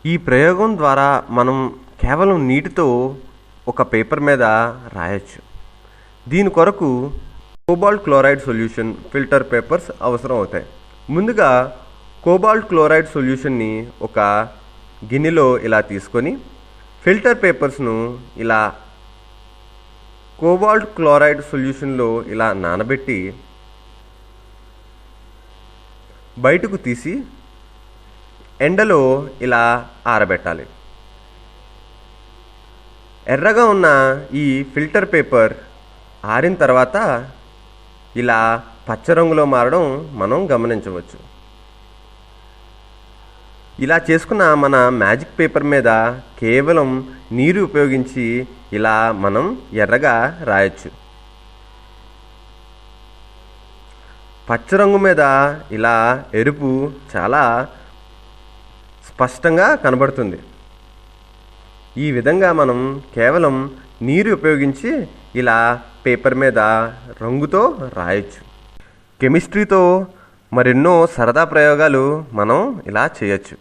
ఈ ప్రయోగం ద్వారా మనం కేవలం నీటితో ఒక పేపర్ మీద రాయొచ్చు. దీని కొరకు cobalt chloride solution filter papers అవసరం అవుతాయి. ముందుగా కోబాల్ట్ క్లోరైడ్ సొల్యూషన్ని ఒక గిన్నెలో ఇలా తీసుకొని ఫిల్టర్ పేపర్స్ను ఇలా కోబాల్ట్ క్లోరైడ్ సొల్యూషన్లో ఇలా నానబెట్టి బయటకు తీసి ఎండలో ఇలా ఆరబెట్టాలి. ఎర్రగా ఉన్న ఈ ఫిల్టర్ పేపర్ ఆరిన తర్వాత ఇలా పచ్చ రంగులో మారడం మనం గమనించవచ్చు. ఇలా చేసుకున్న మన మ్యాజిక్ పేపర్ మీద కేవలం నీరు ఉపయోగించి ఇలా మనం ఎర్రగా రాయొచ్చు. పచ్చ రంగు మీద ఇలా ఎరుపు చాలా స్పష్టంగా కనబడుతుంది. ఈ విధంగా మనం కేవలం నీరు ఉపయోగించి ఇలా పేపర్ మీద రంగుతో రాయొచ్చు. కెమిస్ట్రీతో మరెన్నో సరదా ప్రయోగాలు మనం ఇలా చేయొచ్చు.